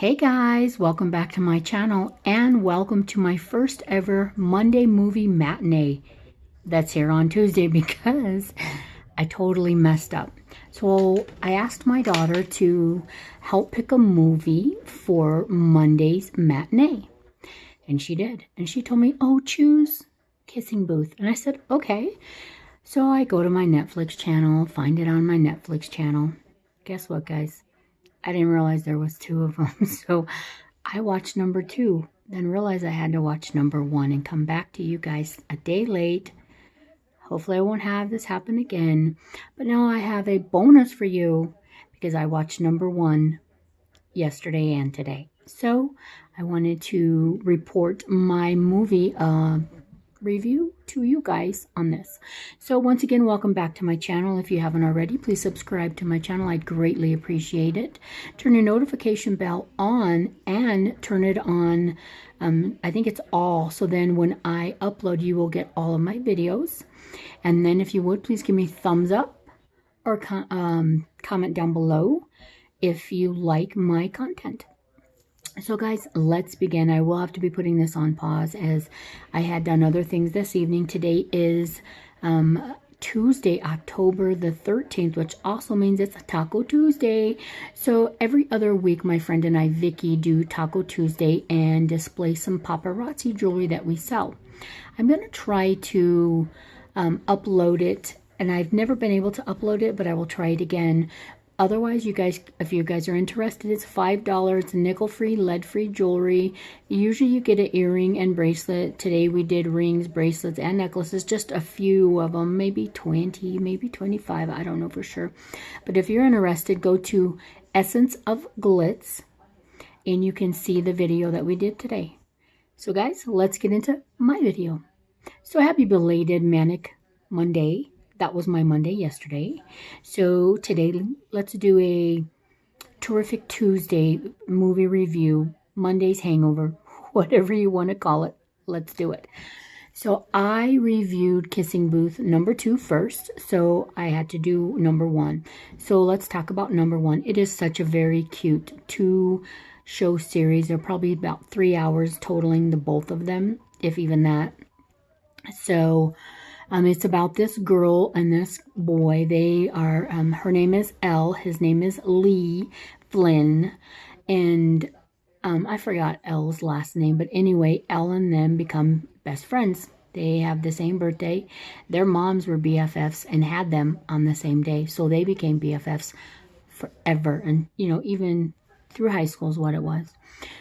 Hey guys, welcome back to my channel and welcome to my first ever Monday movie matinee that's here on Tuesday because I totally messed up. So I asked my daughter to help pick a movie for Monday's matinee, and she did. And she told me, oh, choose Kissing Booth. And I said, okay. So I go to my Netflix channel, find it on my Netflix channel. Guess what, guys? I didn't realize there was two of them, so I watched number 2, then realized I had to watch number 1 and come back to you guys a day late. Hopefully I won't have this happen again, but now I have a bonus for you because I watched number 1 yesterday and today. So I wanted to report my movie review to you guys on this. So once again, welcome back to my channel. If you haven't already, please subscribe to my channel. I'd greatly appreciate it. Turn your notification bell on and turn it on. I think it's all, so then when I upload, you will get all of my videos. And then if you would, please give me thumbs up or comment down below if you like my content. So guys, let's begin. I will have to be putting this on pause as I had done other things this evening. Today is Tuesday, October the 13th, which also means it's a Taco Tuesday. So every other week, my friend and I, Vicky, do Taco Tuesday and display some paparazzi jewelry that we sell. I'm going to try to upload it, and I've never been able to upload it, but I will try it again. Otherwise, you guys, if you guys are interested, it's $5, nickel-free, lead-free jewelry. Usually you get an earring and bracelet. Today we did rings, bracelets, and necklaces, just a few of them, maybe 20, maybe 25, I don't know for sure. But if you're interested, go to Essence of Glitz, and you can see the video that we did today. So guys, let's get into my video. So happy belated Manic Monday. That was my Monday yesterday. So today, let's do a terrific Tuesday movie review, Monday's hangover, whatever you want to call it. Let's do it. So I reviewed Kissing Booth number 2 first, so I had to do number 1. So let's talk about number 1. It is such a very cute 2-show series. They're probably about 3 hours totaling the both of them, if even that. So it's about this girl and this boy. They are, her name is Elle, his name is Lee Flynn, and I forgot Elle's last name, but anyway, Elle and them become best friends. They have the same birthday. Their moms were BFFs and had them on the same day, so they became BFFs forever, and, you know, even through high school is what it was.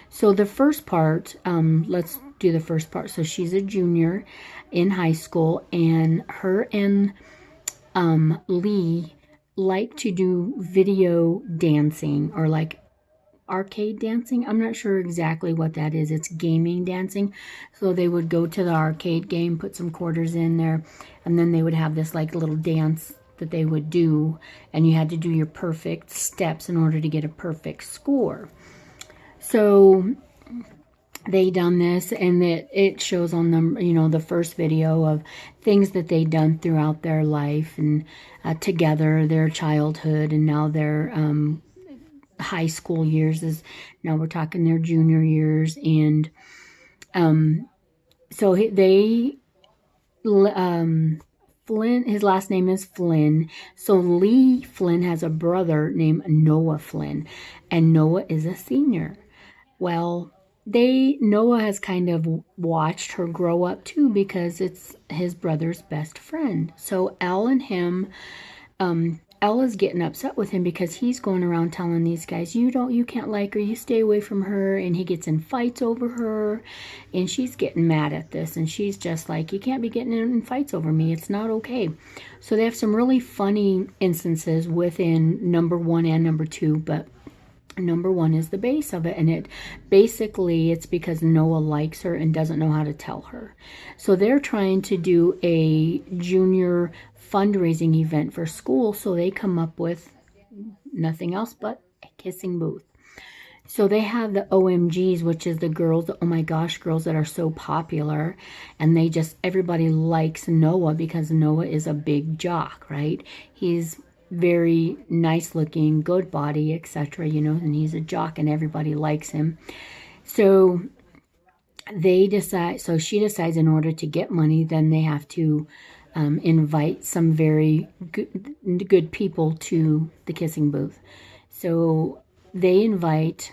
So the first part, let's do the first part. So she's a junior in high school, and her and Lee like to do video dancing, or like arcade dancing. I'm not sure exactly what that is. It's gaming dancing. So they would go to the arcade game, put some quarters in there, and then they would have this like little dance that they would do, and you had to do your perfect steps in order to get a perfect score. So they done this, and it shows on them, you know, the first video of things that they done throughout their life and together, their childhood, and now their high school years. Is now we're talking their junior years, and so they Flynn, his last name is Flynn. So Lee Flynn has a brother named Noah Flynn, and Noah is a senior. Well, Noah has kind of watched her grow up too, because it's his brother's best friend. So Elle and him, Elle is getting upset with him because he's going around telling these guys, you can't like her, you stay away from her, and he gets in fights over her, and she's getting mad at this, and she's just like, you can't be getting in fights over me, it's not okay. So they have some really funny instances within number 1 and number 2, but number 1 is the base of it, and it's because Noah likes her and doesn't know how to tell her. So they're trying to do a junior fundraising event for school, so they come up with nothing else but a kissing booth. So they have the OMGs, which is the girls, the oh my gosh girls that are so popular, and everybody likes Noah because Noah is a big jock, right? He's very nice looking, good body, etc., you know, and he's a jock and everybody likes him. So they decide, so she decides in order to get money, then they have to invite some very good people to the kissing booth. So they invite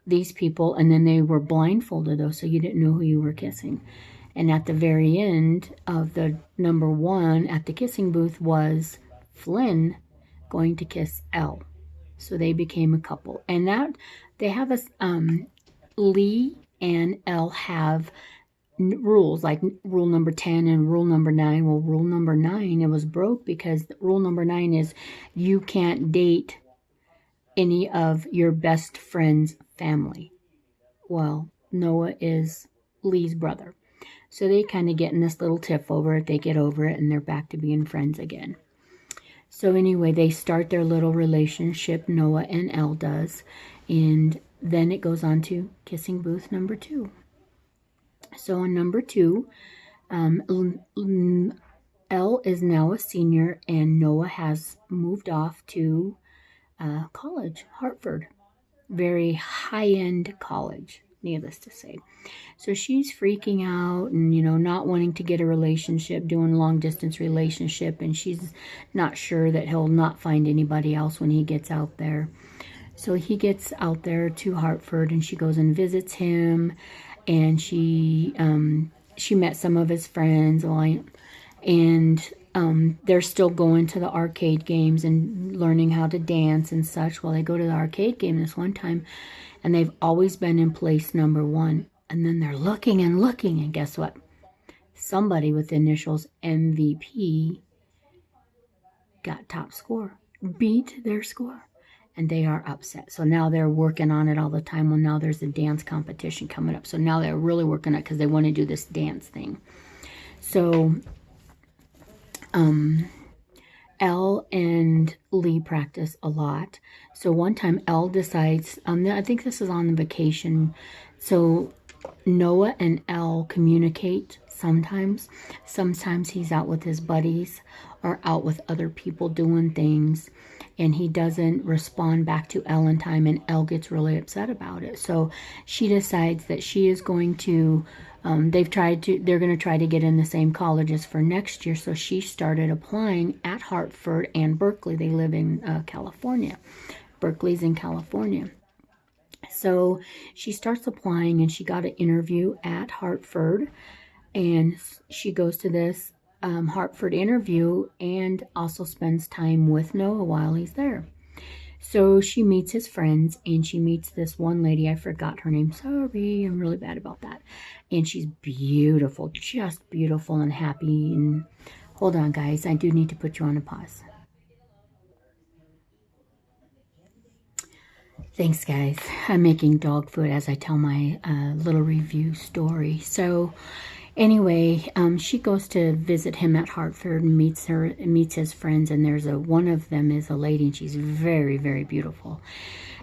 these people, and then they were blindfolded though, so you didn't know who you were kissing. And at the very end of the number one at the kissing booth was Flynn going to kiss Elle. So they became a couple. And that they have a Lee and Elle have rules, like rule number 10 and rule number 9. Well, rule number 9, it was broke because rule number 9 is you can't date any of your best friend's family. Well, Noah is Lee's brother. So they kind of get in this little tiff over it. They get over it and they're back to being friends again. So anyway, they start their little relationship, Noah and Elle does. And then it goes on to kissing booth number 2. So on number 2, Elle is now a senior and Noah has moved off to college, Hartford. Very high-end college, needless to say. So she's freaking out and, you know, not wanting to get a relationship, doing long-distance relationship, and she's not sure that he'll not find anybody else when he gets out there. So he gets out there to Hartford, and she goes and visits him, and she met some of his friends, and they're still going to the arcade games and learning how to dance and such. Well, they go to the arcade game this one time, and they've always been in place number 1. And then they're looking, and guess what? Somebody with the initials MVP got top score, beat their score, and they are upset. So now they're working on it all the time. Well, now there's a dance competition coming up. So now they're really working on it because they want to do this dance thing. So Elle and Lee practice a lot. So one time Elle decides, I think this is on the vacation, so Noah and Elle communicate sometimes. Sometimes he's out with his buddies or out with other people doing things, and he doesn't respond back to Elle in time, and Elle gets really upset about it. So she decides that she is going to, they're going to try to get in the same colleges for next year. So she started applying at Hartford and Berkeley. They live in California. Berkeley's in California. So she starts applying, and she got an interview at Hartford, and she goes to this Hartford interview and also spends time with Noah while he's there. So she meets his friends, and she meets this one lady. I forgot her name. Sorry, I'm really bad about that. And she's beautiful, just beautiful and happy. And hold on, guys. I do need to put you on a pause. Thanks, guys. I'm making dog food as I tell my little review story. So anyway, she goes to visit him at Hartford and meets his friends, and there's one of them is a lady, and she's very, very beautiful.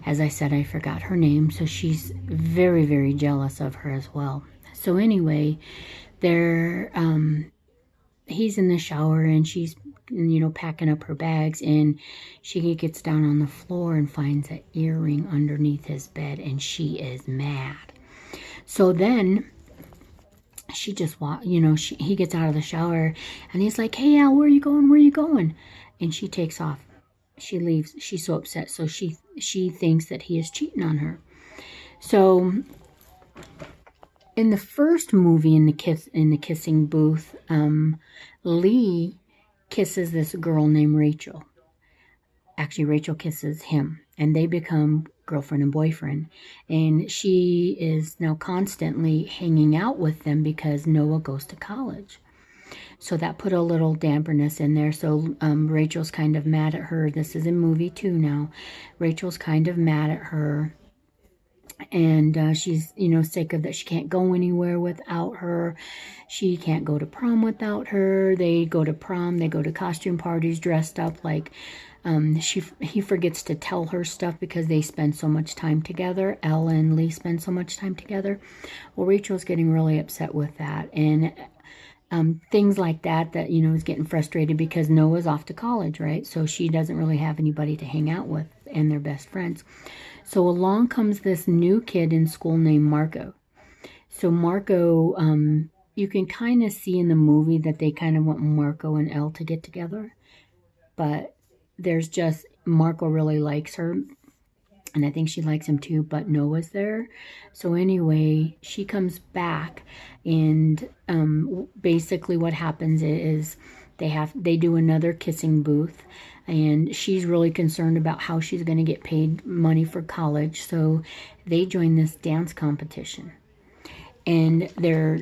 As I said, I forgot her name, so she's very, very jealous of her as well. So anyway, he's in the shower, and she's, you know, packing up her bags, and she gets down on the floor and finds an earring underneath his bed, and she is mad. So then she just he gets out of the shower, and he's like, "Hey, Al, where are you going? Where are you going?" And she takes off. She leaves. She's so upset. So she thinks that he is cheating on her. So in the first movie, in the kissing booth, Lee kisses this girl named Rachel. Actually, Rachel kisses him, and they become girlfriend and boyfriend. And she is now constantly hanging out with them because Noah goes to college. So that put a little damperness in there. So Rachel's kind of mad at her. This is in movie 2 now. Rachel's kind of mad at her. And she's, you know, sick of that. She can't go anywhere without her. She can't go to prom without her. They go to prom. They go to costume parties dressed up like... he forgets to tell her stuff because they spend so much time together. Elle and Lee spend so much time together. Well, Rachel's getting really upset with that. And things like that, is getting frustrated because Noah's off to college, right? So she doesn't really have anybody to hang out with, and they're best friends. So along comes this new kid in school named Marco. So Marco, you can kind of see in the movie that they kind of want Marco and Elle to get together. But there's just, Marco really likes her. And I think she likes him too, but Noah's there. So anyway, she comes back, and basically what happens is they do another kissing booth, and she's really concerned about how she's going to get paid money for college. So they join this dance competition, and they're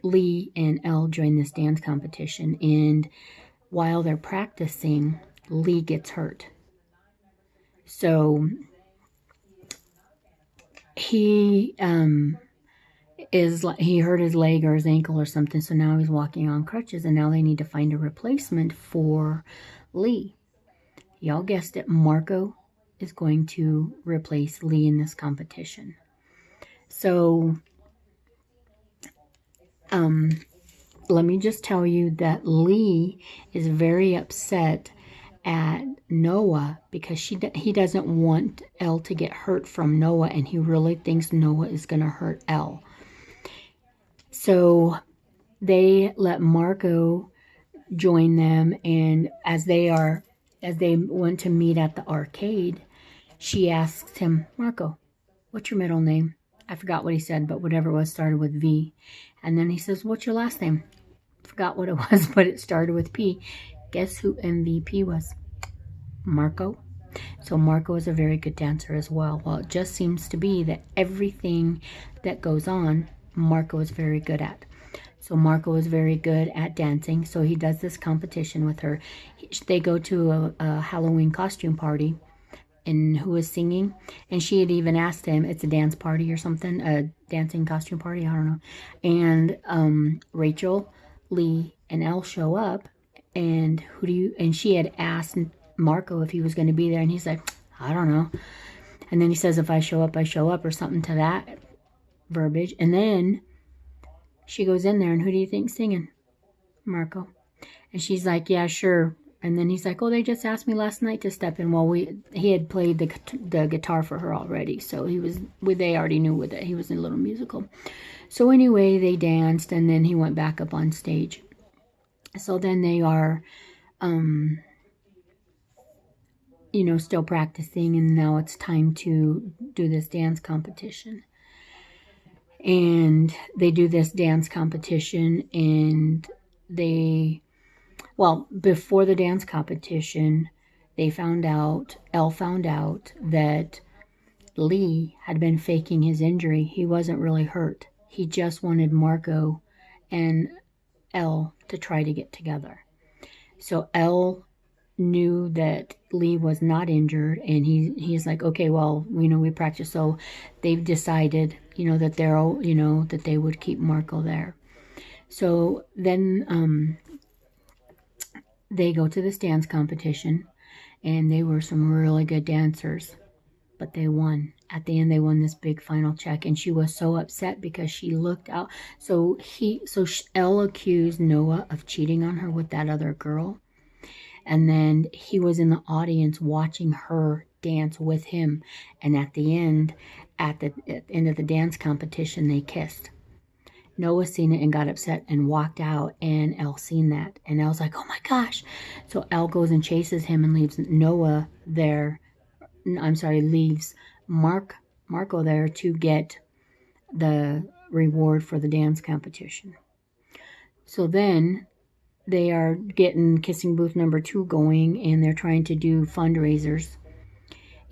Lee and Elle join this dance competition, and while they're practicing, Lee gets hurt. So he he hurt his leg or his ankle or something, so now he's walking on crutches, and now they need to find a replacement for Lee. Y'all guessed it, Marco is going to replace Lee in this competition. So let me just tell you that Lee is very upset at Noah because he doesn't want Elle to get hurt from Noah, and he really thinks Noah is going to hurt Elle. So they let Marco join them, and as they went to meet at the arcade, she asks him, Marco, what's your middle name? I forgot what he said, but whatever it was started with V. And then he says, what's your last name? Forgot what it was, but it started with P. Guess who MVP was? Marco. So Marco is a very good dancer as well. Well, it just seems to be that everything that goes on, Marco is very good at. So Marco is very good at dancing. So he does this competition with her. They go to a Halloween costume party. And who was singing? And she had even asked him, it's a dance party or something, a dancing costume party, I don't know. And Rachel, Lee, and Elle show up, and she had asked Marco if he was going to be there, and he's like, I don't know. And then he says, if I show up, I show up, or something to that verbiage. And then she goes in there, and who do you think's singing? Marco. And she's like, yeah, sure. And then he's like, oh, they just asked me last night to step in. Well, he had played the guitar for her already, so they already knew with it. He was in a little musical. So anyway, they danced, and then he went back up on stage. So then they are, still practicing, and now it's time to do this dance competition. And they do this dance competition, and before the dance competition, Elle found out that Lee had been faking his injury. He wasn't really hurt. He just wanted Marco and Elle to try to get together. So Elle knew that Lee was not injured, and he's like, okay, well, we practice. So they've decided, that they would keep Marco there. So then they go to this dance competition, and they were some really good dancers, but they won. At the end, they won this big final check, and she was so upset because she looked out. So Elle accused Noah of cheating on her with that other girl, and then he was in the audience watching her dance with him, and at the end of the dance competition, they kissed. Noah seen it and got upset and walked out, and Elle seen that, and Elle's like, oh my gosh. So Elle goes and chases him and leaves Noah there. Leaves Marco there to get the reward for the dance competition. So then they are getting kissing booth number 2 going, and they're trying to do fundraisers.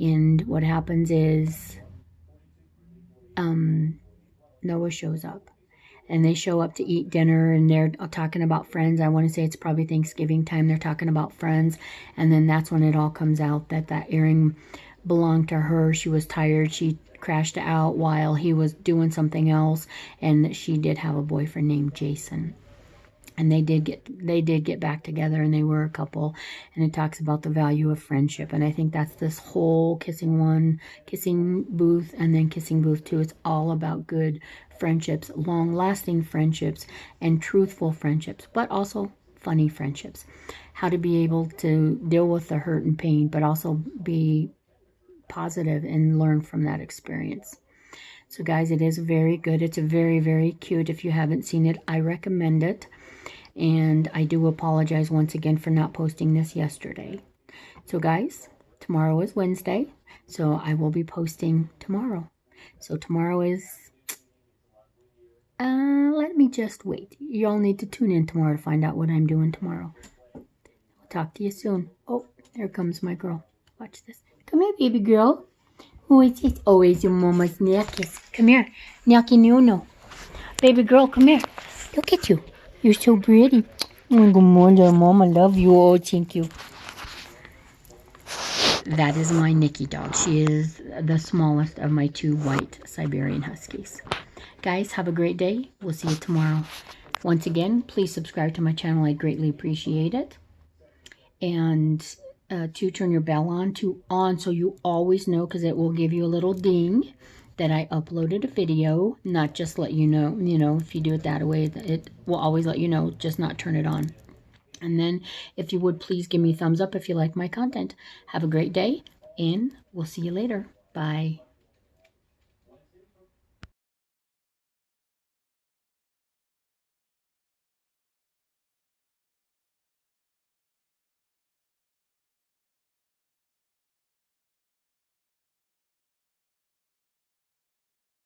And what happens is Noah shows up. And they show up to eat dinner, and they're talking about friends. I want to say it's probably Thanksgiving time. They're talking about friends. And then that's when it all comes out that earring belonged to her. She was tired. She crashed out while he was doing something else. And she did have a boyfriend named Jason. And they did get back together, and they were a couple, and it talks about the value of friendship. And I think that's this whole kissing booth, and then kissing booth 2. It's all about good friendships, long-lasting friendships, and truthful friendships, but also funny friendships. How to be able to deal with the hurt and pain, but also be positive and learn from that experience. So guys, it is very good. It's very, very cute. If you haven't seen it, I recommend it. And I do apologize once again for not posting this yesterday. So guys, tomorrow is Wednesday, so I will be posting tomorrow. So tomorrow is, let me just wait. Y'all need to tune in tomorrow to find out what I'm doing tomorrow. I'll talk to you soon. Oh, there comes my girl. Watch this. Come here, baby girl. Who is this? Oh, it's your mama's necklace. Come here. Nyaki Nuno. Baby girl, come here. Look at you. You're so pretty. Oh, good morning, Mama. Love you. Oh, thank you. That is my Nikki dog. She is the smallest of my 2 white Siberian Huskies. Guys, have a great day. We'll see you tomorrow. Once again, please subscribe to my channel. I'd greatly appreciate it. And to turn your bell on so you always know, because it will give you a little ding that I uploaded a video. Not just let you know, if you do it that way, it will always let you know, just not turn it on. And then if you would please give me a thumbs up if you like my content. Have a great day, and we'll see you later. Bye.